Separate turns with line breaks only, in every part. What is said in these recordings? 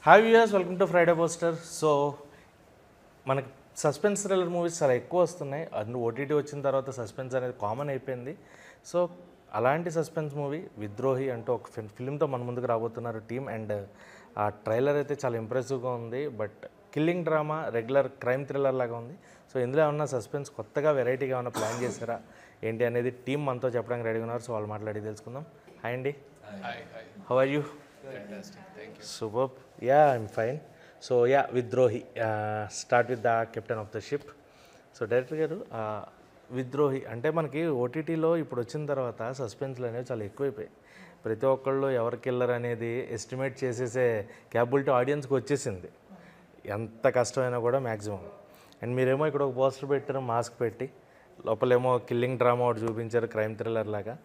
Hi viewers, welcome to Friday poster. So మనకి suspense thriller movies చాలా ఎక్కువ వస్తున్నాయి. అందులో ఓటీటీ వచ్చిన తర్వాత సస్పెన్స్ అనేది కామన్ అయిపోయింది. సో అలాంటి సస్పెన్స్ మూవీ విద్రోహి అంటూ ఒక ఫిల్మ్తో మన ముందుకు రాబోతున్నారు టీమ్. అండ్ ఆ ట్రైలర్ అయితే చాలా ఇంప్రెసివ్గా ఉంది. But killing drama, regular crime thriller లాగా ఉంది. సో ఇందులో ఏమన్నా సస్పెన్స్ కొత్తగా వెరైటీగా ఏమన్నా ప్లాన్ చేశారా ఏంటి అనేది టీం మనతో చెప్పడానికి రెడీగా ఉన్నారు. సో వాళ్ళు మాట్లాడి తెలుసుకుందాం. హాయ్ అండి, how are you? Super. Ya, I'm fine. So ya, Vidrohi, start with the captain of the ship. So director గారు, విద్రోహి అంటే మనకి ఓటీటీలో ఇప్పుడు వచ్చిన తర్వాత సస్పెన్స్లు అనేవి చాలా ఎక్కువైపోయాయి. ప్రతి ఒక్కళ్ళు ఎవరు కిల్లర్ అనేది ఎస్టిమేట్ చేసేసే క్యాపబిలిటీ ఆడియన్స్కి వచ్చేసింది, ఎంత కష్టమైనా కూడా మ్యాక్సిమం. అండ్ మీరేమో ఇక్కడ ఒక పోస్టర్ పెట్టారు, మాస్క్ పెట్టి, లోపలేమో కిల్లింగ్ డ్రామా ఒకటి చూపించారు, క్రైమ్ థ్రిల్లర్ లాగా.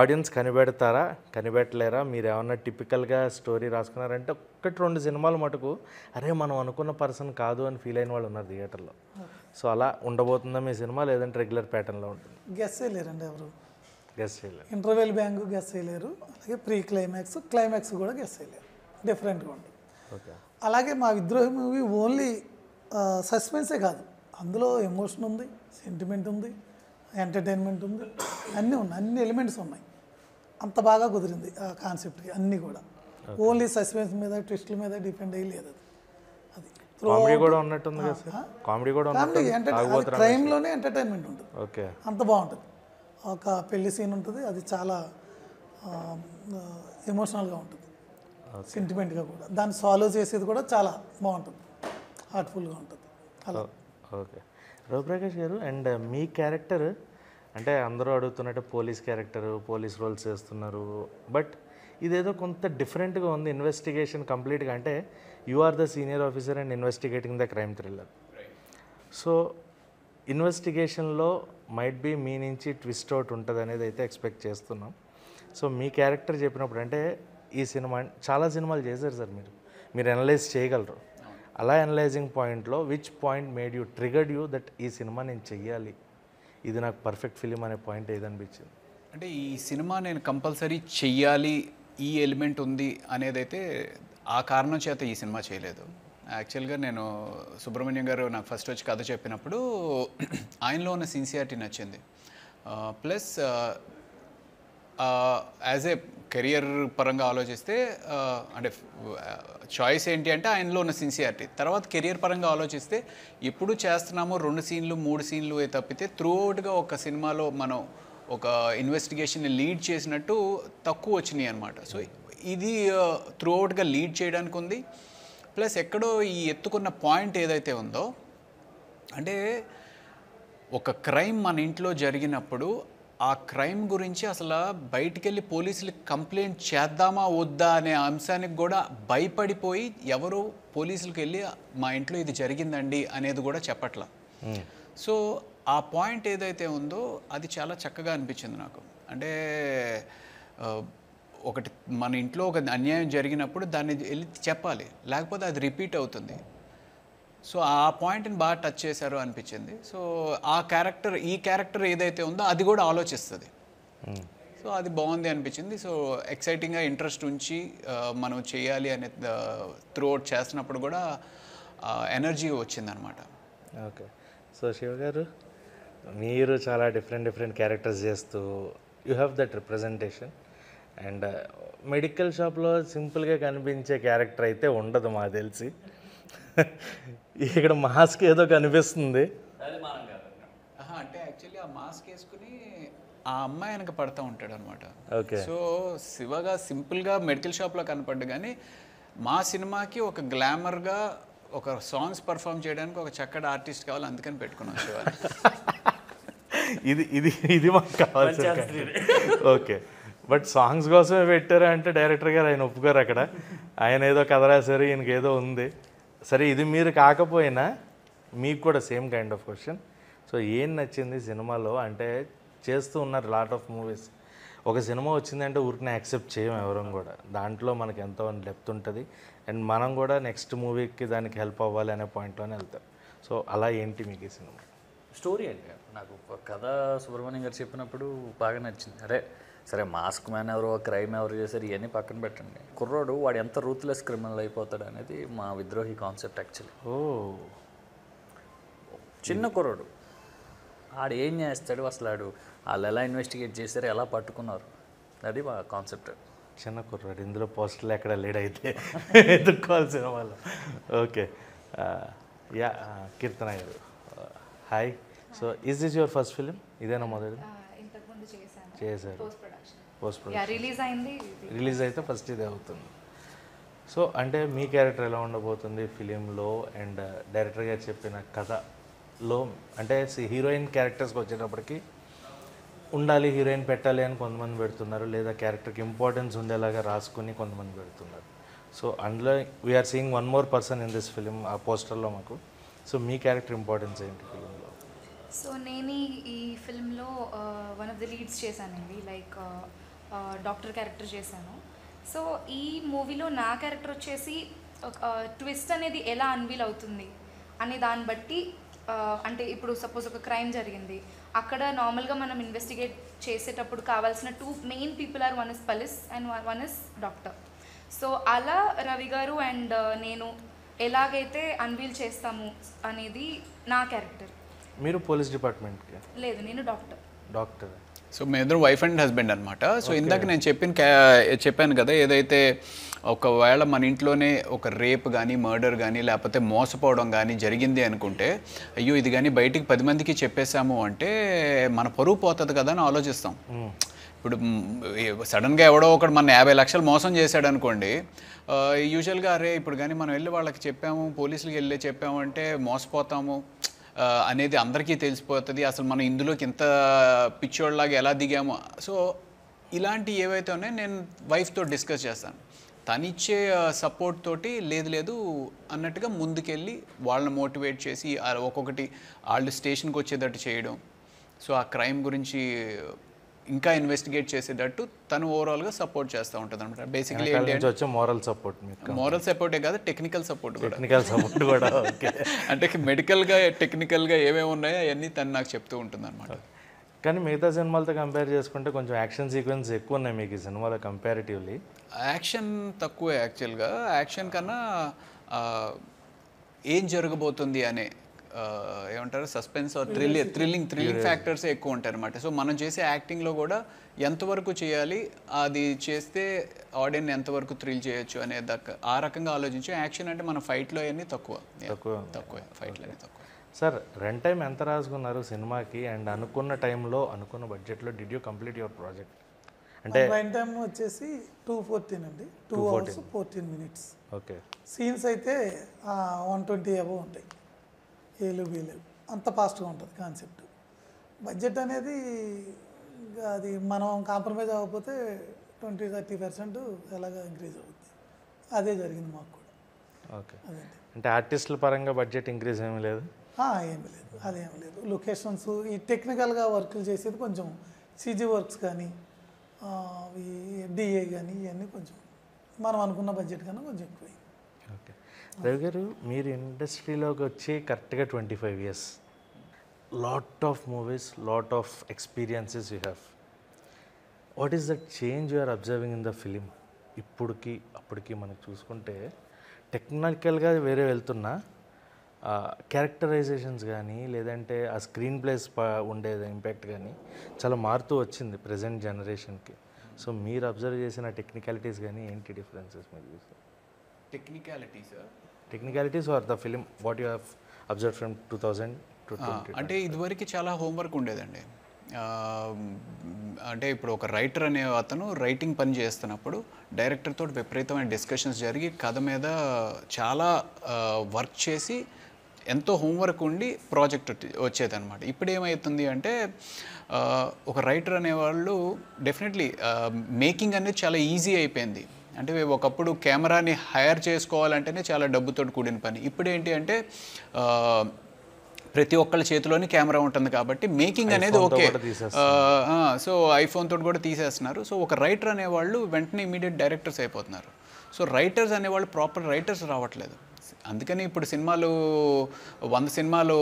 ఆడియన్స్ కనిపెడతారా, కనిపెట్టలేరా? మీరు ఏమన్నా టిపికల్గా స్టోరీ రాసుకున్నారంటే ఒకటి రెండు సినిమాలు మటుకు అరే మనం అనుకున్న పర్సన్ కాదు అని ఫీల్ అయిన వాళ్ళు ఉన్నారు థియేటర్లో. సో అలా ఉండబోతుందా మీ సినిమా, లేదంటే రెగ్యులర్ ప్యాటర్న్లో ఉంటుంది?
గెస్ చేయలేరండి ఎవరు.
గెస్ చేయలేరు.
ఇంటర్వెల్ బ్యాంక్ గెస్ చేయలేరు, అలాగే ప్రీ క్లైమాక్స్, క్లైమాక్స్ కూడా గెస్ చేయలేరు. డిఫరెంట్గా ఉంటుంది.
ఓకే.
అలాగే మా విద్రోహి మూవీ ఓన్లీ సస్పెన్సే కాదు, అందులో ఎమోషన్ ఉంది, సెంటిమెంట్ ఉంది, ఎంటర్టైన్మెంట్ ఉంది, అన్నీ ఉన్నాయి, అన్ని ఎలిమెంట్స్ ఉన్నాయి. అంత బాగా కుదిరింది ఆ కాన్సెప్ట్కి. అన్నీ కూడా ఓన్లీ సస్పెన్స్ మీద, ట్విస్ట్ల మీద డిపెండ్ అయ్యి లేదు. అది
కామెడీ కూడా ఉన్నట్టుంది కదా సార్? కామెడీ కూడా
క్రైమ్లోనే ఎంటర్టైన్మెంట్ ఉంటుంది.
ఓకే.
అంత బాగుంటుంది. ఒక పెళ్లి సీన్ ఉంటుంది, అది చాలా ఎమోషనల్గా ఉంటుంది, సెంటిమెంట్గా కూడా. దాన్ని సాల్వ్ చేసేది కూడా చాలా బాగుంటుంది, హార్ట్ఫుల్గా ఉంటుంది. అలా.
ఓకే. రవిప్రకాష్ గారు, అండ్ మీ క్యారెక్టర్ అంటే అందరూ అడుగుతున్నట్టు పోలీస్ క్యారెక్టర్, పోలీస్ రోల్స్ చేస్తున్నారు. బట్ ఇదేదో కొంత డిఫరెంట్గా ఉంది. ఇన్వెస్టిగేషన్ కంప్లీట్గా అంటే you are the senior officer and investigating the crime thriller. So ఇన్వెస్టిగేషన్లో మైట్ బీ మీ నుంచి ట్విస్ట్ అవుట్ ఉంటుంది అనేది అయితే ఎక్స్పెక్ట్ చేస్తున్నాం. సో మీ క్యారెక్టర్ చెప్పినప్పుడు అంటే ఈ సినిమా చాలా సినిమాలు చేశారు సార్, మీరు అనలైజ్ చేయగలరు. అలా అనలైజింగ్ పాయింట్లో which point made you triggered you that ఈ సినిమా నేను చెయ్యాలి, ఇది నాకు పర్ఫెక్ట్ ఫిలిం అనే పాయింట్ ఏదనిపించింది?
అంటే ఈ సినిమా నేను కంపల్సరీ చెయ్యాలి, ఈ ఎలిమెంట్ ఉంది అనేదైతే ఆ కారణం చేత ఈ సినిమా చేయలేదు. యాక్చువల్గా నేను సుబ్రహ్మణ్యం గారు నాకు ఫస్ట్ వచ్చి కథ చెప్పినప్పుడు ఆయనలో ఉన్న సిన్సియారిటీ నచ్చింది. ప్లస్ యాజ్ ఏ కెరియర్ పరంగా ఆలోచిస్తే అంటే చాయిస్ ఏంటి అంటే ఆయనలో ఉన్న సిన్సియారిటీ. తర్వాత కెరియర్ పరంగా ఆలోచిస్తే ఎప్పుడు చేస్తున్నామో 2 సీన్లు 3 సీన్లు తప్పితే త్రూ అవుట్గా ఒక సినిమాలో మనం ఒక ఇన్వెస్టిగేషన్ని లీడ్ చేసినట్టు తక్కువ వచ్చినాయి అనమాట. సో ఇది త్రూ అవుట్గా లీడ్ చేయడానికి ఉంది. ప్లస్ ఎక్కడో ఈ ఎత్తుకున్న పాయింట్ ఏదైతే ఉందో అంటే ఒక క్రైమ్ మన ఇంట్లో జరిగినప్పుడు ఆ క్రైమ్ గురించి అసలు బయటికి వెళ్ళి పోలీసులకు కంప్లైంట్ చేద్దామా వద్దా అనే అంశానికి కూడా భయపడిపోయి ఎవరు పోలీసులకు వెళ్ళి మా ఇంట్లో ఇది జరిగిందండి అనేది కూడా చెప్పట్లా. సో ఆ పాయింట్ ఏదైతే ఉందో అది చాలా చక్కగా అనిపించింది నాకు. అంటే ఒకటి మన ఇంట్లో ఒక అన్యాయం జరిగినప్పుడు దాన్ని వెళ్ళి చెప్పాలి, లేకపోతే అది రిపీట్ అవుతుంది. సో ఆ పాయింట్ని బాగా టచ్ చేశారు అనిపించింది. సో ఈ క్యారెక్టర్ ఏదైతే ఉందో అది కూడా ఆలోచిస్తుంది. సో అది బాగుంది అనిపించింది. సో ఎక్సైటింగ్గా ఇంట్రెస్ట్ ఉంచి మనం చేయాలి అనే త్రూ అవుట్ చేస్తున్నప్పుడు కూడా ఎనర్జీ వచ్చిందనమాట.
ఓకే. సో శివ గారు, మీరు చాలా డిఫరెంట్ క్యారెక్టర్స్ చేస్తూ you have that representation. And medical షాప్లో సింపుల్గా కనిపించే క్యారెక్టర్ అయితే ఉండదు మాకు తెలిసి. ఇక్కడ మాస్క్ ఏదో కనిపిస్తుంది.
అంటే యాక్చువల్లీ ఆ మాస్క్ వేసుకుని ఆ అమ్మాయి వెనక పడుతూ ఉంటాడు అనమాట.
ఓకే.
సో శివగా సింపుల్గా మెడికల్ షాప్లో కనపడ్డు, కానీ మా సినిమాకి ఒక గ్లామర్గా ఒక సాంగ్స్ పర్ఫామ్ చేయడానికి ఒక చక్కటి ఆర్టిస్ట్ కావాలి, అందుకని పెట్టుకున్నాం శివ.
ఇది మాకు కావాల్సి. ఓకే. బట్ సాంగ్స్ కోసమే పెట్టారు అంటే డైరెక్టర్ గారు ఆయన ఒప్పుకోరు. అక్కడ ఆయన ఏదో కథ రాశారు, ఈయనకి ఏదో ఉంది. సరే, ఇది మీరు కాకపోయినా మీకు కూడా same kind of question. So ఏం నచ్చింది సినిమాలో? అంటే చేస్తూ ఉన్నారు లాట్ ఆఫ్ మూవీస్. ఒక సినిమా వచ్చిందంటే ఊరికనే యాక్సెప్ట్ చేయము ఎవరం కూడా. దాంట్లో మనకి ఎంతో డెప్త్ ఉంటుంది. అండ్ మనం కూడా నెక్స్ట్ మూవీకి దానికి హెల్ప్ అవ్వాలి అనే పాయింట్లోనే వెళ్తారు. సో అలా ఏంటి మీకు ఈ సినిమా?
స్టోరీ అంటే నాకు కథ సుబ్రహ్మణ్యం గారు చెప్పినప్పుడు బాగా నచ్చింది. అరే సరే మాస్క్ మ్యాన్ ఎవరు క్రైమ్ ఎవరు చేశారు ఇవన్నీ పక్కన పెట్టండి. కుర్రోడు వాడు ఎంత రూత్లెస్ క్రిమినల్ అయిపోతాడు అనేది మా విద్రోహి కాన్సెప్ట్ యాక్చువల్లీ.
ఓ
చిన్న కుర్రోడు ఆడు ఏం చేస్తాడు అసలు, ఆడు వాళ్ళు ఎలా ఇన్వెస్టిగేట్ చేశారు, ఎలా పట్టుకున్నారు, అది మా కాన్సెప్ట్.
చిన్న కుర్రాడు ఇందులో పోస్టర్లు ఎక్కడ లేడ్ అయితే ఎదుర్కోవాల్సిన వాళ్ళు. ఓకే యా కీర్తన గారు hi. So is this your first film? ఇదేనా మొదటి?
ఇంతకుముందు చేశాను.
చేశారు.
Post production.
Post production
release అయింది.
రిలీజ్ అయితే ఫస్ట్ ఇదే అవుతుంది. సో అంటే మీ క్యారెక్టర్ ఎలా ఉండబోతుంది ఫిలింలో, అండ్ డైరెక్టర్ గారు చెప్పిన కథలో అంటే హీరోయిన్ క్యారెక్టర్స్కి వచ్చేటప్పటికి ఉండాలి, హీరోయిన్ పెట్టాలి అని కొంతమంది పెడుతున్నారు, లేదా క్యారెక్టర్కి ఇంపార్టెన్స్ ఉండేలాగా రాసుకుని కొంతమంది పెడుతున్నారు. సో అందులో we are seeing one more person in this film ఆ పోస్టర్లో మాకు. సో మీ క్యారెక్టర్ ఇంపార్టెన్స్ ఏంటి ఫిలింలో?
సో నేను ఈ ఫిల్మ్లో వన్ ఆఫ్ ది లీడ్స్ చేశానండి, లైక్ డాక్టర్ క్యారెక్టర్ చేశాను. సో ఈ మూవీలో నా క్యారెక్టర్ వచ్చేసి ట్విస్ట్ అనేది ఎలా అన్వీల్ అవుతుంది అనే దాన్ని బట్టి, అంటే ఇప్పుడు సపోజ్ ఒక క్రైమ్ జరిగింది, అక్కడ నార్మల్గా మనం ఇన్వెస్టిగేట్ చేసేటప్పుడు కావాల్సిన 2 main people are, one is police and one is doctor. So అలా రవి గారు అండ్ నేను ఎలాగైతే అన్వీల్ చేస్తాము అనేది నా క్యారెక్టర్.
మీరు పోలీస్ డిపార్ట్మెంట్కి?
లేదు, నేను డాక్టర్.
సో మేమిద్దరం వైఫ్ అండ్ హస్బెండ్ అనమాట. సో ఇందాక నేను చెప్పాను కదా, ఏదైతే ఒకవేళ మన ఇంట్లోనే ఒక రేప్ కానీ మర్డర్ కానీ లేకపోతే మోసపోవడం కానీ జరిగింది అనుకుంటే, అయ్యో ఇది కానీ బయటికి 10 మందికి చెప్పేశాము అంటే మన పరువు పోతుంది కదా అని ఆలోచిస్తాం. ఇప్పుడు సడన్గా ఎవడో ఒకడు మన 50 లక్షలు మోసం చేశాడు అనుకోండి, యూజువల్గా అరే ఇప్పుడు కానీ మనం వెళ్ళి వాళ్ళకి చెప్పాము, పోలీసులకి వెళ్ళి చెప్పాము అంటే మోసపోతాము అనేది అందరికీ తెలిసిపోతుంది, అసలు మనం ఇందులోకి ఇంత పిచ్చోళ్ళలాగా ఎలా దిగాము. సో ఇలాంటి ఏవైతే ఉన్నాయో నేను వైఫ్తో డిస్కస్ చేస్తాను. తనిచ్చే సపోర్ట్ తోటి లేదు అన్నట్టుగా ముందుకెళ్ళి వాళ్ళని మోటివేట్ చేసి ఒక్కొక్కటి వాళ్ళు స్టేషన్కి వచ్చేటట్టు చేయడం. సో ఆ క్రైమ్ గురించి ఇంకా ఇన్వెస్టిగేట్ చేసేటట్టు తను ఓవరాల్గా సపోర్ట్ చేస్తూ ఉంటుంది అనమాట. బేసికలీ
వచ్చే మోరల్ సపోర్ట్,
మోరల్ సపోర్టే కాదు, టెక్నికల్ సపోర్ట్ కూడా.
టెక్నికల్ సపోర్ట్ కూడా ఓకే.
అంటే మెడికల్గా టెక్నికల్గా ఏమేమి ఉన్నాయో అవన్నీ తను నాకు చెప్తూ ఉంటుంది అనమాట.
కానీ మిగతా సినిమాలతో కంపేర్ చేసుకుంటే కొంచెం యాక్షన్ సీక్వెన్స్ ఎక్కువ ఉన్నాయి మీకు ఈ సినిమాలో కంపారిటివ్లీ.
యాక్షన్ తక్కువే యాక్చువల్గా. యాక్షన్ కన్నా ఏం జరగబోతుంది అనే ఏమంటారు సస్పెన్స్ ఆర్ థ్రిల్లింగ్ ఫ్యాక్టర్సే ఎక్కువ ఉంటాయి అనమాట. సో మనం చేసే యాక్టింగ్లో కూడా ఎంతవరకు చేయాలి, అది చేస్తే ఆడియన్స్ ఎంతవరకు థ్రిల్ చేయొచ్చు అనే ఆ రకంగా ఆలోచించి. యాక్షన్ అంటే మన ఫైట్లో అవన్నీ తక్కువ ఫైట్లో అన్నీ తక్కువ.
సార్ రన్ టైం ఎంత రాసుకున్నారు సినిమాకి, అండ్ అనుకున్న టైంలో అనుకున్న బడ్జెట్లో did you complete your project? అంటే
రన్ టైం వచ్చేసి 2:14 అండి, 2 hours 14 minutes.
ఓకే.
సీన్స్ అయితే 120 అబవ్ ఉంటాయి, ఏలు అంత ఫాస్ట్గా ఉంటుంది కాన్సెప్ట్. బడ్జెట్ అనేది అది మనం కాంప్రమైజ్ అవ్వకపోతే 20-30% ఎలాగ ఇంక్రీజ్ అవుతుంది. అదే జరిగింది మాకు కూడా.
ఓకే. అంటే ఆర్టిస్టుల పరంగా బడ్జెట్ ఇంక్రీజ్ ఏమీ లేదు?
ఏమీ లేదు, అదేమీ లేదు. లొకేషన్స్ ఈ టెక్నికల్గా వర్క్లు చేసేది కొంచెం సీజీ వర్క్స్ కానీ డిఏ కానీ ఇవన్నీ కొంచెం మనం అనుకున్న బడ్జెట్ కన్నా కొంచెం ఎక్కువ.
ఓకే. రవి గారు మీరు ఇండస్ట్రీలోకి వచ్చి కరెక్ట్గా 25 years, lot of movies, lot of experiences you have. What is that change you are observing in the film? ఇప్పటికి అప్పటికి మనకు చూసుకుంటే టెక్నికల్గా వేరే వెళ్తున్నా క్యారెక్టరైజేషన్స్ కానీ లేదంటే ఆ స్క్రీన్ ప్లేస్ ఉండేది ఇంపాక్ట్ కానీ చాలా మారుతూ వచ్చింది ప్రజెంట్ జనరేషన్కి. సో మీరు అబ్జర్వ్ చేసిన టెక్నికాలిటీస్ కానీ ఏంటి డిఫరెన్సెస్ మీరు చూస్తారు? Technicalities or the film what you have observe from 2000 to 2020?
అంటే ఇదివరకు చాలా హోంవర్క్ ఉండేదండి. అంటే ఇప్పుడు ఒక రైటర్ అనే అతను రైటింగ్ పని చేస్తున్నప్పుడు డైరెక్టర్తో విపరీతమైన డిస్కషన్స్ జరిగి కథ మీద చాలా వర్క్ చేసి ఎంతో హోంవర్క్ ఉండి ప్రాజెక్ట్ వచ్చేదన్నమాట. ఇప్పుడు ఏమవుతుంది అంటే ఒక రైటర్ అనేవాళ్ళు డెఫినెట్లీ మేకింగ్ అనేది చాలా ఈజీ అయిపోయింది. అంటే ఒకప్పుడు కెమెరాని హైర్ చేసుకోవాలంటేనే చాలా డబ్బుతో కూడిన పని. ఇప్పుడు ఏంటి అంటే ప్రతి ఒక్కళ్ళ చేతిలోని కెమెరా ఉంటుంది కాబట్టి మేకింగ్ అనేది ఓకే. సో ఐఫోన్ తోటి కూడా తీసేస్తున్నారు. సో ఒక రైటర్ అనేవాళ్ళు వెంటనే ఇమీడియట్ డైరెక్టర్స్ అయిపోతున్నారు. సో రైటర్స్ అనేవాళ్ళు ప్రాపర్ రైటర్స్ రావట్లేదు. అందుకని ఇప్పుడు 100 సినిమాలు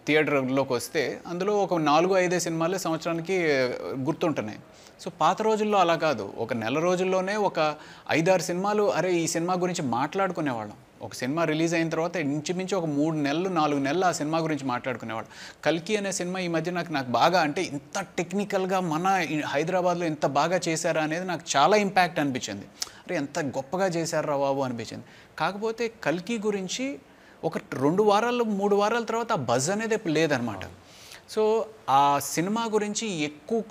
థియేటర్లోకి వస్తే అందులో ఒక 4-5 సినిమాలే సంవత్సరానికి గుర్తుంటున్నాయి. సో పాత రోజుల్లో అలా కాదు, ఒక నెల రోజుల్లోనే ఒక 5-6 సినిమాలు అరే ఈ సినిమా గురించి మాట్లాడుకునేవాళ్ళం. ఒక సినిమా రిలీజ్ అయిన తర్వాత ఇంచుమించు ఒక 3 నెలలు 4 నెలలు ఆ సినిమా గురించి మాట్లాడుకునేవాడు. కల్కి అనే సినిమా ఈ మధ్య నాకు బాగా అంటే ఇంత టెక్నికల్గా మన హైదరాబాద్లో ఎంత బాగా చేశారా అనేది నాకు చాలా ఇంపాక్ట్ అనిపించింది. అరే ఎంత గొప్పగా చేశారా బాబు అనిపించింది. కాకపోతే కల్కి గురించి ఒక 2 వారాలు 3 వారాల తర్వాత ఆ బజ్ అనేది లేదనమాట. సో ఆ సినిమా గురించి ఎక్కువ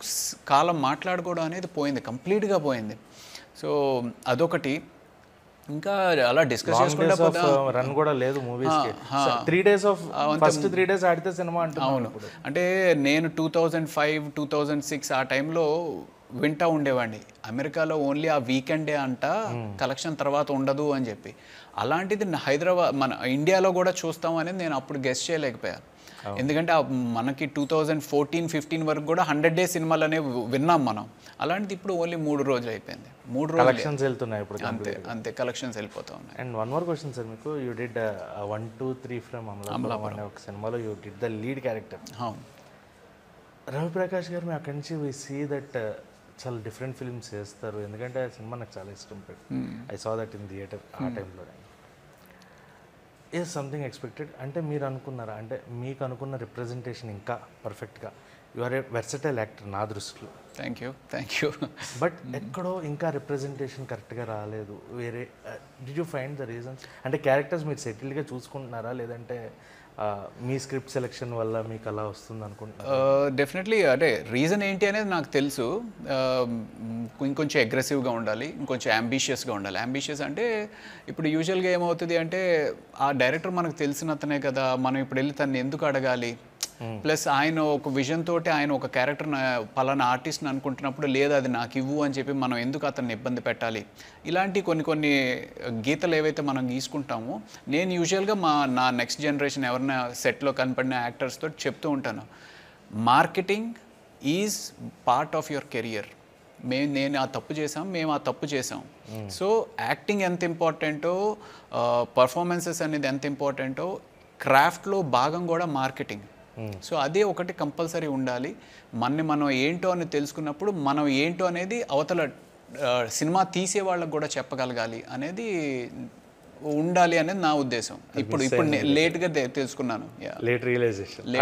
కాలం మాట్లాడుకోవడం అనేది పోయింది, కంప్లీట్గా పోయింది. సో అదొకటి. ఇంకా అలా డిస్కస్ చేసుకుంటే
రన్ కూడా లేదు మూవీస్ కి. 3 days ఆఫ్ ఫస్ట్ 3 days ఆడితే సినిమా అంటున్నాను.
అవును, అంటే నేను 2005, 2006 ఆ టైంలో వింటా ఉండేవాడిని, అమెరికాలో ఓన్లీ ఆ వీకెండే అంట, కలెక్షన్ తర్వాత ఉండదు అని చెప్పి. అలాంటిది హైదరాబాద్ మన ఇండియాలో కూడా చూస్తాం అనేది నేను అప్పుడు గెస్ చేయలేకపోయాను. ఎందుకంటే మనకి 2014-15 వరకు కూడా 100 days సినిమాలు అనేవి విన్నాం మనం. అలాంటిది ఇప్పుడు ఓన్లీ 3 రోజులు అయిపోయింది. 3 రోజులు
కలెక్షన్స్ వెళ్తున్నాయి ఇప్పుడు.
అంతే కలెక్షన్స్ వెళ్ళిపోతా ఉన్నాయి.
And one more question sir, మీకు యూ డిడ్ 1, 2, 3 ఫ్రమ్ అమలాపురం అనే ఒక సినిమాలో you did the lead character.
అవును,
రవి ప్రకాష్ గారు మీ అక్కడి నుంచి వి సీ దట్ చాలా డిఫరెంట్ ఫిల్మ్స్ చేస్తారు, ఎందుకంటే ఆ సినిమా నాకు చాలా ఇష్టం. I saw that in theatre ఆ టైంలో. ఈజ్ సంథింగ్ ఎక్స్పెక్టెడ్ అంటే మీరు అనుకున్నారా, అంటే మీకు అనుకున్న రిప్రజెంటేషన్ ఇంకా పర్ఫెక్ట్గా? You are a versatile actor నా దృష్టిలో.
Thank you.
బట్ ఎక్కడో ఇంకా రిప్రజెంటేషన్ కరెక్ట్గా రాలేదు. వేరే did you find the reasons? అంటే క్యారెక్టర్స్ మీరు సెటిల్డ్గా చూసుకుంటున్నారా, లేదంటే మీ స్క్రిప్ట్ సెలెక్షన్ వల్ల మీకు అలా వస్తుంది అనుకుంటున్నారా?
డెఫినెట్లీ అంటే రీజన్ ఏంటి అనేది నాకు తెలుసు. ఇంకొంచెం అగ్రెసివ్గా ఉండాలి, ఇంకొంచెం అంబిషియస్గా ఉండాలి. అంబిషియస్ అంటే ఇప్పుడు యూజువల్గా ఏమవుతుంది అంటే ఆ డైరెక్టర్ మనకు తెలిసిన అతనే కదా, మనం ఇప్పుడు వెళ్ళి తను ఎందుకు అడగాలి. ప్లస్ ఆయన ఒక విజన్ తోటి ఆయన ఒక క్యారెక్టర్ పలానా ఆర్టిస్ట్ని అనుకుంటున్నప్పుడు లేదు అది నాకు ఇవ్వు అని చెప్పి మనం ఎందుకు అతన్ని ఇబ్బంది పెట్టాలి. ఇలాంటి కొన్ని గీతలు ఏవైతే మనం గీసుకుంటామో, నేను యూజువల్గా నా నెక్స్ట్ జనరేషన్ ఎవరైనా సెట్లో కనపడిన యాక్టర్స్తో చెప్తూ ఉంటాను, marketing is part of your career. నేను ఆ తప్పు చేసాం, మేము ఆ తప్పు చేసాం. సో యాక్టింగ్ ఎంత ఇంపార్టెంటో, పర్ఫార్మెన్సెస్ అనేది ఎంత ఇంపార్టెంటో, క్రాఫ్ట్లో భాగం కూడా మార్కెటింగ్. సో అదే ఒకటి కంపల్సరీ ఉండాలి. మనం ఏంటో అని తెలుసుకున్నప్పుడు మనం ఏంటో అనేది అవతల సినిమా తీసే వాళ్ళకు కూడా చెప్పగలగాలి అనేది ఉండాలి అనేది నా ఉద్దేశం. ఇప్పుడు లేట్గా తెలుసుకున్నాను.
లేట్ రియలైజేషన్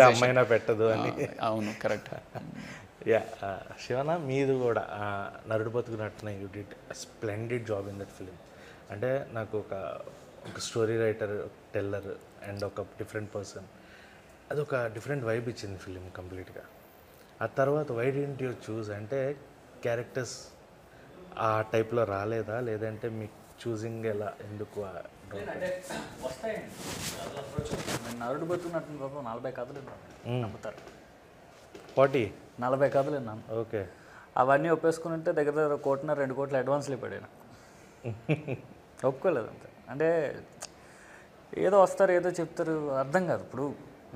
అమ్మాయినా పెట్టదు అని.
అవును, కరెక్ట్.
యా, శివన మీది కూడా నరుడు బతుకున్నట్టున you did splendid job in that film. అంటే నాకు ఒక స్టోరీ రైటర్, టెల్లర్ అండ్ ఒక డిఫరెంట్ పర్సన్, అదొక డిఫరెంట్ వైబ్ ఇచ్చింది ఫిలిం కంప్లీట్గా. ఆ తర్వాత వై డిడ్ంట్ యూ చూస్, అంటే క్యారెక్టర్స్ ఆ టైప్లో రాలేదా, లేదంటే మీకు చూసింగ్ ఎలా, ఎందుకు?
నరుడు బతుకున్నట్టు 40 కథలు నమ్ముతారు. 40 కథలు విన్నాను.
ఓకే,
అవన్నీ ఒప్పేసుకుని ఉంటే దగ్గర 1 కోటి 2 కోట్లు అడ్వాన్స్లు పడాను. ఒప్పుకోలేదు అంతే. అంటే ఏదో వస్తారు ఏదో చెప్తారు, అర్థం కాదు. ఇప్పుడు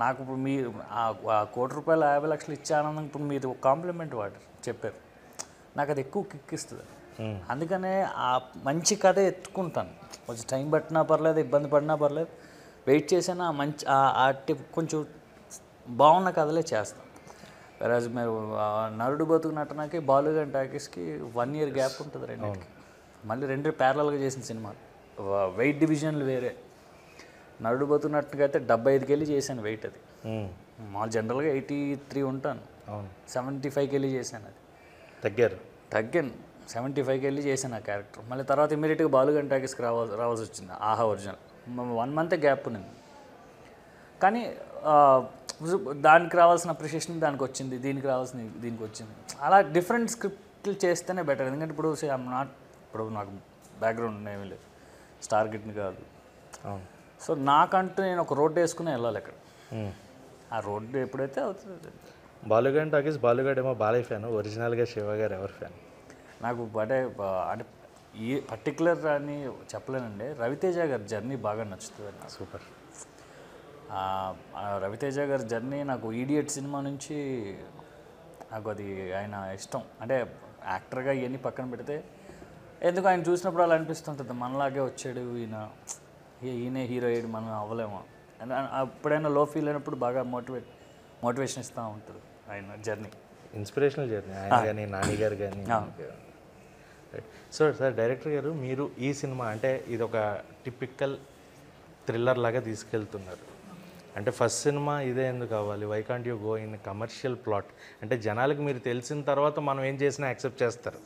నాకు ఇప్పుడు మీరు ఆ ₹1 కోటి 50 లక్షలు ఇచ్చే ఆనందం ఇప్పుడు మీరు కాంప్లిమెంట్ చెప్పారు, నాకు అది ఎక్కువ కిక్ ఇస్తుంది. అందుకనే ఆ మంచి కథ ఎత్తుకుంటాను. కొంచెం టైం పట్టినా పర్లేదు, ఇబ్బంది పడినా పర్లేదు, వెయిట్ చేసినా మంచి కొంచెం బాగున్న కథలే చేస్తాను. వెరాజ్ మీరు నరుడు బతుకున్నట్టునాకి బాలుగాని టాకీస్కి 1 year గ్యాప్ ఉంటుంది రెండింటికి. మళ్ళీ 2 ప్యారలల్గా చేసిన సినిమాలు, వెయిట్ డివిజన్లు వేరే. నరుడు బతుకున్నట్టుగా అయితే 75 kg చేశాను వెయిట్. అది మా జనరల్గా 83 ఉంటాను, 75 kg చేశాను. అది తగ్గాను 75 kg చేశాను ఆ క్యారెక్టర్. మళ్ళీ తర్వాత ఇమీడియట్గా బాలుగాని టాకీస్కి రావాల్సి వచ్చింది. ఆహా ఒరిజినల్ 1 month గ్యాప్ ఉన్నది. కానీ దానికి రావాల్సిన అప్రిషియేషన్ దానికి వచ్చింది, దీనికి రావాల్సిన దీనికి వచ్చింది. అలా డిఫరెంట్ స్క్రిప్ట్లు చేస్తేనే బెటర్. ఎందుకంటే ఇప్పుడు నాకు బ్యాక్గ్రౌండ్ ఏమీ లేదు, స్టార్ గిట్ని కాదు. సో నాకంటూ నేను ఒక రోడ్డు వేసుకుని వెళ్ళాలి అక్కడ. ఆ రోడ్డు ఎప్పుడైతే అవుతుంది.
బాలుగాని టాకీస్, బాలుగాడు ఏమో బాలయ్య ఫ్యాన్, ఒరిజినల్గా శివ గారు ఎవరు ఫ్యాన్?
నాకు అంటే ఈ పర్టికులర్ అని చెప్పలేనండి. రవితేజ గారి జర్నీ బాగా నచ్చుతుంది నాకు.
సూపర్.
రవితేజ గారి జర్నీ నాకు ఈడియట్ సినిమా నుంచి నాకు అది ఆయన ఇష్టం. అంటే యాక్టర్గా ఇవన్నీ పక్కన పెడితే ఎందుకు ఆయన చూసినప్పుడు అలా అనిపిస్తుంటుంది, మనలాగే వచ్చాడు ఈయనే హీరో అయ్యాడు, మనం అవ్వలేమో. ఎప్పుడైనా లో ఫీల్ అయినప్పుడు బాగా మోటివేషన్ ఇస్తూ ఉంటుంది ఆయన జర్నీ.
ఇన్స్పిరేషనల్ జర్నీ ఆయన కానీ నాని గారు కానీ. సో సార్ డైరెక్టర్ గారు, మీరు ఈ సినిమా అంటే ఇది ఒక టిపికల్ థ్రిల్లర్ లాగా తీసుకెళ్తున్నారు. అంటే ఫస్ట్ సినిమా ఇదే ఎందుకు కావాలి, why can't you go in commercial plot? అంటే జనాలకు మీరు తెలిసిన తర్వాత మనం ఏం చేసినా యాక్సెప్ట్ చేస్తారు.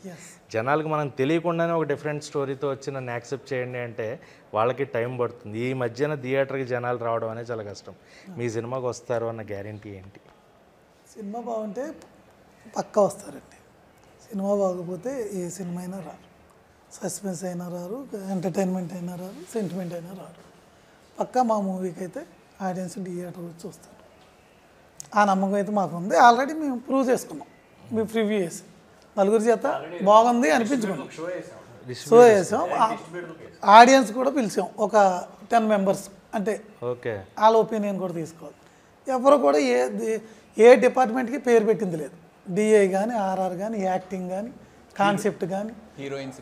జనాలకు మనం తెలియకుండానే ఒక డిఫరెంట్ స్టోరీతో వచ్చి నన్ను యాక్సెప్ట్ చేయండి అంటే వాళ్ళకి టైం పడుతుంది. ఈ మధ్యన థియేటర్కి జనాలు రావడం అనేది చాలా కష్టం. మీ సినిమాకి వస్తారు అన్న గ్యారంటీ ఏంటి?
సినిమా బాగుంటే పక్కా వస్తారండి. సినిమా బాగోకపోతే ఏ సినిమా అయినా రారు. సస్పెన్స్ అయినా రారు, ఎంటర్టైన్మెంట్ అయినా రారు, సెంటిమెంట్ అయినా రారు. పక్కా మా మూవీకి అయితే ఆడియన్స్ థియేటర్ వచ్చి చూస్తారు. ఆ నమ్మకం అయితే మాకు ఉంది. ఆల్రెడీ మేము ప్రూవ్ చేసుకున్నాం. మేము ప్రివ్యూ చేసి నలుగురి చేత బాగుంది అనిపించుకున్నాం, షో చేసాం. ఆడియన్స్ కూడా పిలిచాం, ఒక 10 మెంబర్స్. అంటే
ఓకే,
వాళ్ళ ఒపీనియన్ కూడా తీసుకోవాలి. ఎవరు కూడా ఏ డిపార్ట్మెంట్కి పేరు పెట్టింది లేదు. డిఐ కానీ, ఆర్ఆర్ కానీ, యాక్టింగ్ కానీ, కాన్సెప్ట్ కానీ,
హీరోయిన్స్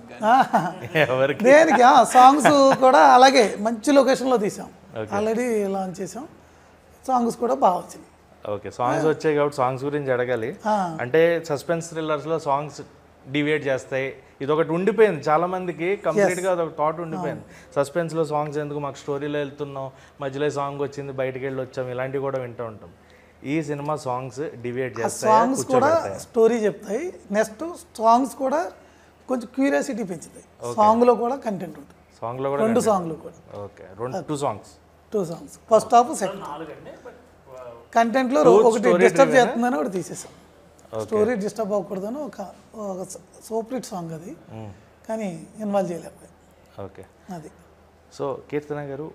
ఎవరికి
దేనికి సాంగ్స్ కూడా అలాగే మంచి లొకేషన్లో తీసాం. ఆల్రెడీ లాంచ్ చేసాం. సాంగ్స్ కూడా బాగా వచ్చినాయి.
ఓకే, సాంగ్స్ వచ్చాయి కాబట్టి సాంగ్స్ గురించి అడగాలి. అంటే సస్పెన్స్ థ్రిల్లర్స్లో సాంగ్స్ డివేట్ చేస్తాయి, ఇది ఒకటి ఉండిపోయింది చాలా మందికి. కంప్లీట్గా అదొక థాట్ ఉండిపోయింది. సస్పెన్స్లో సాంగ్స్ ఎందుకు, మాకు స్టోరీలో వెళ్తున్నాం, మధ్యలో సాంగ్ వచ్చింది బయటికి వెళ్ళి వచ్చాం, ఇలాంటివి కూడా వింటూ ఉంటాం. ఈ సినిమా సాంగ్స్ డివేట్ చేస్తాయి,
సాంగ్స్ కూడా స్టోరీ చెప్తాయి. నెక్స్ట్ సాంగ్స్ కూడా కొంచెం క్యూరియాసిటీ పెంచుతాయి. సాంగ్లో కూడా కంటెంట్ ఉంటుంది.
సాంగ్లో కూడా
2 సాంగ్లు కూడా.
Okay, 2 songs.
First half, second. కంటెంట్లో ఒకటి డిస్టర్బ్ చేస్తుందని ఒకటి తీసేసాం. స్టోరీ డిస్టర్బ్ అవ్వకూడదని ఒక సూపర్ సాంగ్ అది, కానీ ఇన్వాల్వ్ చేయలేకపోయాం.
ఓకే,
అది.
సో కీర్తన గారు,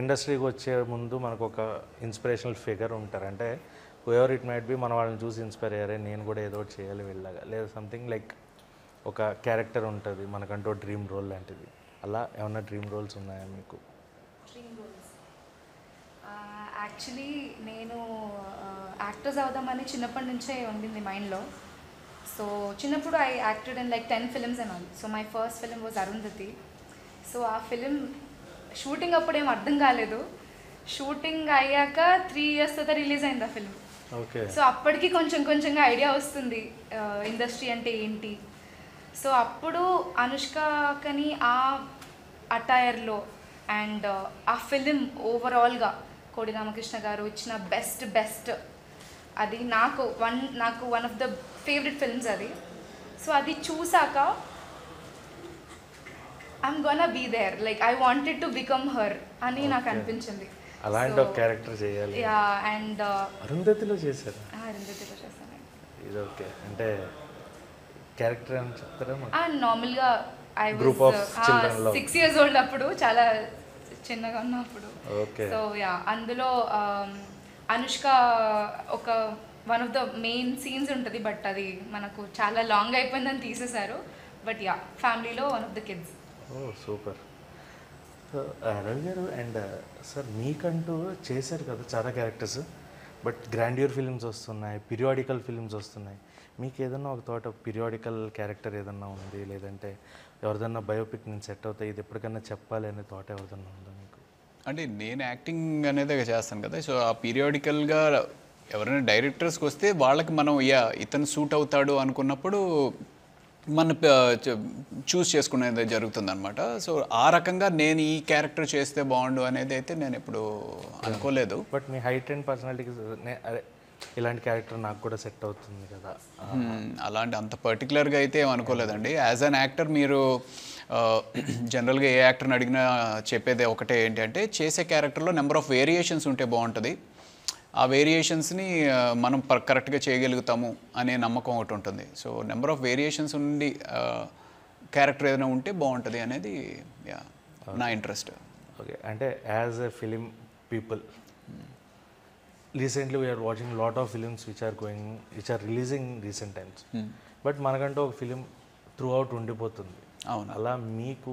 ఇండస్ట్రీకి వచ్చే ముందు మనకు ఒక ఇన్స్పిరేషనల్ ఫిగర్ ఉంటారు. అంటే ఎవర్ ఇట్ మైట్ బి, మన వాళ్ళని చూసి ఇన్స్పైర్ అయ్యారే నేను కూడా ఏదో ఒకటి చేయాలి వెళ్ళగా, లేదా సంథింగ్ లైక్ ఒక క్యారెక్టర్ ఉంటుంది మనకంటూ డ్రీమ్ రోల్ లాంటిది. అలా ఏమన్నా డ్రీమ్ రోల్స్ ఉన్నాయా మీకు?
డ్రీమ్ రోల్స్ యాక్చువల్లీ నేను యాక్టర్స్ అవుదామని చిన్నప్పటి నుంచే ఉండింది మైండ్లో. సో చిన్నప్పుడు I acted in like 10 films and all. So my first film was Arundhati. So ఆ ఫిలిం షూటింగ్ అప్పుడు ఏం అర్థం కాలేదు. షూటింగ్ అయ్యాక 3 years తర్వాత రిలీజ్ అయింది ఆ ఫిలిం.
ఓకే,
సో అప్పటికి కొంచెంగా ఐడియా వస్తుంది ఇండస్ట్రీ అంటే ఏంటి. సో అప్పుడు అనుష్కని ఆ అటైర్లో అండ్ ఆ ఫిలిం ఓవరాల్గా కోడి రామకృష్ణ గారు ఇచ్చిన బెస్ట్ అది నాకు one of the favourite films అది. సో అది చూసాక I'm gonna be there, like I wanted to become her అని నాకు అనిపించింది.
అలాంటి ఒక క్యారెక్టర్ చేయాలి.
యా, అండ్
అరుంధతిలో చేశారు.
అరుంధతిలో చేశాను.
ఇది ఓకే, అంటే క్యారెక్టర్ అని చెప్తారా?
నార్మల్గా ఐ
Group of children లో.
6 years old అప్పుడు, చాలా చిన్నగా ఉన్నప్పుడు.
ఓకే,
సో యా, అందులో అనుష్క ఒక one of the main scenes ఉంటుంది, బట్ అది మనకు చాలా లాంగ్ అయిపోయిందని తీసేశారు. బట్ యా, ఫ్యామిలీలో one of the kids.
Oh super. So Ravi గారు, అండ్ సార్ మీకంటూ చేశారు కదా చాలా క్యారెక్టర్స్, బట్ గ్రాండ్యూర్ ఫిలిమ్స్ వస్తున్నాయి, పీరియాడికల్ ఫిలిమ్స్ వస్తున్నాయి. మీకు ఏదన్నా ఒక థాట్ పీరియాడికల్ క్యారెక్టర్ ఏదన్నా ఉంది, లేదంటే ఎవరిదన్నా బయోపిక్ నేను సెట్ అవుతాయి, ఇది ఎప్పటికన్నా చెప్పాలి అనే థాట్ ఎవరిదన్నా ఉందా మీకు?
అంటే నేను యాక్టింగ్ అనేది చేస్తాను కదా, సో ఆ పీరియాడికల్గా ఎవరైనా డైరెక్టర్స్కి వస్తే వాళ్ళకి మనం ఇతను సూట్ అవుతాడు అనుకున్నప్పుడు మన చూస్ చేసుకునేది జరుగుతుంది అనమాట. సో ఆ రకంగా నేను ఈ క్యారెక్టర్ చేస్తే బాగుండు అనేది అయితే నేను ఎప్పుడు అనుకోలేదు.
బట్ మీ హైట్ అండ్ పర్సనాలిటీకి అదే ఇలాంటి క్యారెక్టర్ నాకు కూడా సెట్ అవుతుంది కదా,
అలాంటి అంత పర్టికులర్గా అయితే ఏం అనుకోలేదండి. యాజ్ అన్ యాక్టర్ మీరు జనరల్గా ఏ యాక్టర్ని అడిగినా చెప్పేది ఒకటే ఏంటి అంటే, చేసే క్యారెక్టర్లో నెంబర్ ఆఫ్ వేరియేషన్స్ ఉంటే బాగుంటుంది, ఆ వేరియేషన్స్ని మనం కరెక్ట్గా చేయగలుగుతాము అనే నమ్మకం ఒకటి ఉంటుంది. సో నెంబర్ ఆఫ్ వేరియేషన్స్ ఉండి క్యారెక్టర్ ఏదైనా ఉంటే బాగుంటుంది అనేది నా ఇంట్రెస్ట్.
ఓకే, అంటే as a film people recently we are watching lot of films which are releasing recent times, but మనకంటూ ఒక ఫిలిం త్రూ అవుట్ ఉండిపోతుంది.
అవును,
అలా మీకు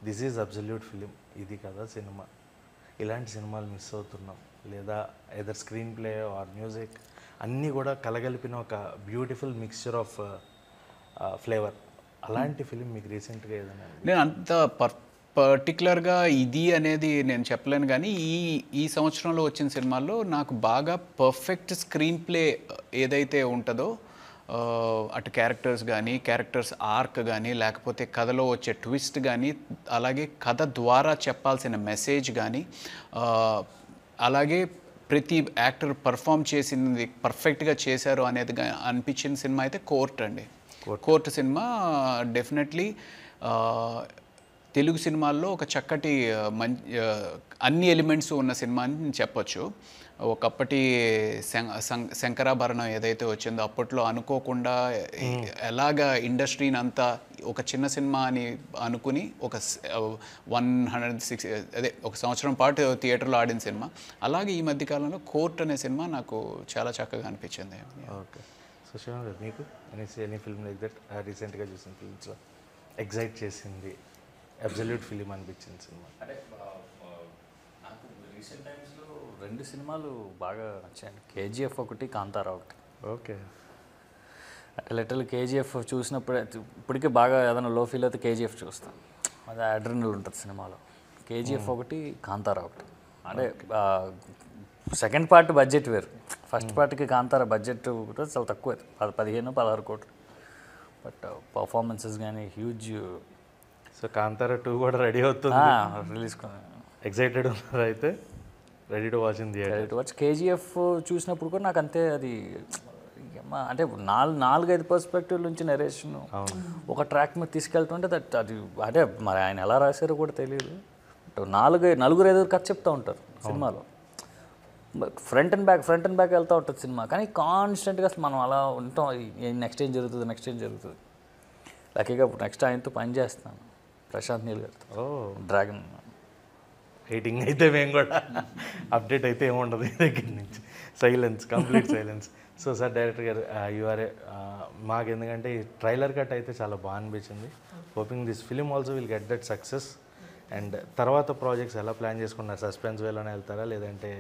దిస్ ఈజ్ అబ్సల్యూట్ ఫిలిం, ఇది కదా సినిమా, ఇలాంటి సినిమాలు మిస్ అవుతున్నాం, లేదా either screen play or music అన్నీ కూడా కలగలిపిన ఒక బ్యూటిఫుల్ మిక్స్చర్ ఆఫ్ ఫ్లేవర్, అలాంటి ఫిలిం మీకు రీసెంట్గా ఏదైనా?
నేను అంత పర్టికులర్గా ఇది అనేది నేను చెప్పలేను, కానీ ఈ సంవత్సరంలో వచ్చిన సినిమాల్లో నాకు బాగా పర్ఫెక్ట్ స్క్రీన్ ప్లే ఏదైతే ఉంటుందో, అటు క్యారెక్టర్స్ కానీ, క్యారెక్టర్స్ ఆర్క్ కానీ, లేకపోతే కథలో వచ్చే ట్విస్ట్ కానీ, అలాగే కథ ద్వారా చెప్పాల్సిన మెసేజ్ కానీ, అలాగే ప్రతి యాక్టర్ పర్ఫామ్ చేసింది పర్ఫెక్ట్గా చేశారు అనేది అనిపించిన సినిమా అయితే కోర్ట్ అండి. కోర్ట్ సినిమా డెఫినెట్లీ తెలుగు సినిమాల్లో ఒక చక్కటి అన్ని ఎలిమెంట్స్ ఉన్న సినిమా అని నేను చెప్పొచ్చు. ఒకప్పటి శంకరాభరణం ఏదైతే వచ్చిందో అప్పట్లో అనుకోకుండా ఎలాగా ఇండస్ట్రీని అంతా ఒక చిన్న సినిమా అని అనుకుని ఒక 106 అదే ఒక సంవత్సరం పాటు థియేటర్లో ఆడిన సినిమా, అలాగే ఈ మధ్యకాలంలో కోర్ట్ అనే సినిమా నాకు చాలా చక్కగా అనిపించింది.
ఓకే. సో శివన్ గారు, మీకు ఎనీ ఫిల్మ్ లైక్ దట్ రీసెంట్గా చూసిన ఫిల్మ్స్లో ఎగ్జైట్ చేసింది, అబ్సల్యూట్ ఫిలిం అనిపించింది సినిమా?
అంటే నాకు రీసెంట్ టైమ్స్లో 2 సినిమాలు బాగా నచ్చాయండి. కేజీఎఫ్ ఒకటి, కాంతారా ఒకటి.
ఓకే.
అంటే లిటరల్ కేజీఎఫ్ చూసినప్పుడే ఇప్పటికే బాగా ఏదైనా లో ఫీల్ అయితే కేజీఎఫ్ చూస్తాను. అది అడ్రినల్ ఉంటుంది సినిమాలో. కేజీఎఫ్ ఒకటి, కాంతారా ఒకటి. అంటే సెకండ్ పార్ట్ బడ్జెట్ వేరు. ఫస్ట్ పార్ట్కి కాంతారా బడ్జెట్ కూడా చాలా తక్కువ, 15-16 కోట్లు. బట్ పర్ఫార్మెన్సెస్ కానీ హ్యూజ్.
సో కాంతారా 2 కూడా రెడీ అవుతుంది,
రిలీజ్.
ఎగ్జైటెడ్ ఉన్నారు అయితే? Ready to watch in theatre.
Ready to watch. KGF చూసినప్పుడు కూడా నాకు అంతే, అది అంటే 4-5 పర్స్పెక్టివ్ నుంచి నరేషన్ ఒక ట్రాక్ మీద తీసుకెళ్తుంటే అది అంటే మరి ఆయన ఎలా రాశారో కూడా తెలియదు. 4-5 కథ చెప్తూ ఉంటారు సినిమాలో. ఫ్రంట్ అండ్ బ్యాక్ వెళ్తూ ఉంటుంది సినిమా. కానీ కాన్స్టెంట్గా అసలు మనం అలా ఉంటాం, నెక్స్ట్ ఏం జరుగుతుంది. లక్కీగా ఇప్పుడు నెక్స్ట్ ఆయనతో పని చేస్తాను, ప్రశాంత్ నీల్ గారితో. డ్రాగన్
వెయిటింగ్ అయితే మేము కూడా. అప్డేట్ అయితే ఏముండదు ఈ దగ్గర నుంచి, silence, complete silence. So sir, director గారు, యూఆర్ఏ మాకు ఎందుకంటే ఈ ట్రైలర్ కట్ అయితే చాలా బాగా అనిపించింది. Hoping this film also will get that success. And తర్వాత ప్రాజెక్ట్స్ ఎలా ప్లాన్ చేసుకున్నారు? సస్పెన్స్ వేలోనే వెళ్తారా, లేదంటే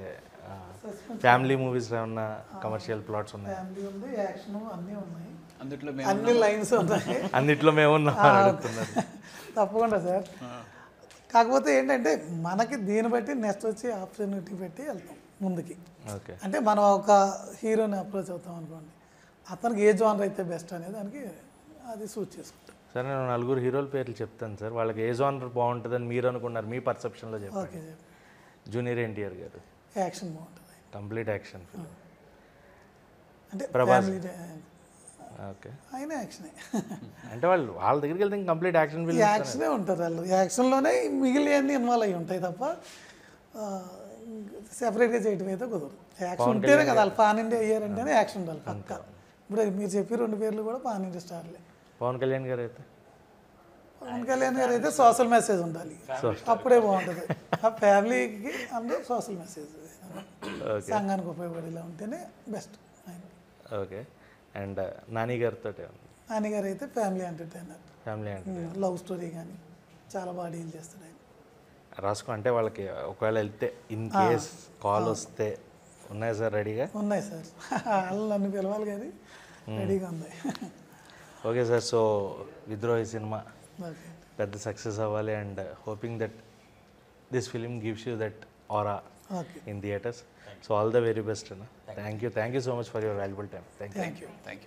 ఫ్యామిలీ మూవీస్ ఏమన్నా కమర్షియల్ ప్లాట్స్ ఉన్నాయి?
ఫ్యామిలీ ఉంది, యాక్షన్ అన్నీ ఉన్నాయి,
అందుట్లో
అన్ని లైన్స్ ఉన్నాయి.
అన్నిట్లో మేమున్నాం అడుగుతున్నారు.
తప్పకుండా సార్. కాకపోతే ఏంటంటే మనకి దీన్ని బట్టి నెక్స్ట్ వచ్చి ఆపర్చునిటీ పెట్టి వెళ్తాం ముందుకి.
ఓకే.
అంటే మనం ఒక హీరోని అప్రోచ్ అవుతాం అనుకోండి, అతనికి ఏ జోనర్ అయితే బెస్ట్ అనేది దానికి అది సూట్ చేసుకుంటాం.
సార్, నేను 4 హీరోల పేర్లు చెప్తాను సార్, వాళ్ళకి ఏ జోనర్ బాగుంటుందని మీరు అనుకున్నారు, మీ పర్సెప్షన్లో చెప్పండి.
ఓకే.
జూనియర్ ఎన్టీఆర్ గారు
యాక్షన్ బాగుంటుంది,
కంప్లీట్ యాక్షన్ ఫిల్మ్.
అంటే
ప్రభాస్. ఓకే.
ఆయన యాక్షనే.
అంటే వాళ్ళ దగ్గరికి వెళ్తే కంప్లీట్ యాక్షన్ ఫిల్మ్.
యాక్షనే ఉంటారు వాళ్ళు, యాక్షన్లోనే మిగిలినవన్నీ ఇన్వాల్వ్ అయ్యి ఉంటాయి తప్ప సెపరేట్గా చేయటం అయితే కుదరదు. యాక్షన్ ఉంటేనే కదా వాళ్ళు పాన్ ఇండియా అయ్యారంటేనే యాక్షన్ ఉండాలి పక్క. ఇప్పుడు మీరు చెప్పి 2 పేర్లు కూడా పాన్ ఇండియా స్టార్లే.
పవన్ కళ్యాణ్ గారు అయితే?
పవన్ కళ్యాణ్ గారు అయితే సోషల్ మెసేజ్ ఉండాలి, అప్పుడే బాగుంటుంది. ఆ ఫ్యామిలీకి అందరూ సోషల్ మెసేజ్, సంఘానికి ఉపయోగపడేలా ఉంటేనే బెస్ట్ ఆయన.
ఓకే. అండ్ నాని గారితో?
నాని గారు అయితే family entertainer,
family entertainer,
love story కానీ చాలా బాగా డీల్ చేస్తాడు ఆయన.
రాసుకో. అంటే వాళ్ళకి ఒకవేళ వెళ్తే ఇన్ కేస్ కాల్ వస్తే ఉన్నాయి సార్ రెడీగా?
ఉన్నాయి సార్, వాళ్ళు నన్ను పిలవాలి కానీ రెడీగా ఉన్నాయి.
Okay sir. So Vidrohi cinema
okay,
పెద్ద సక్సెస్ అవ్వాలి and hoping that this film gives you that aura
okay.
In theatres. So all the very best అన్న. Thank you so much for your valuable time. Thank you.
Thank you.
Thank you.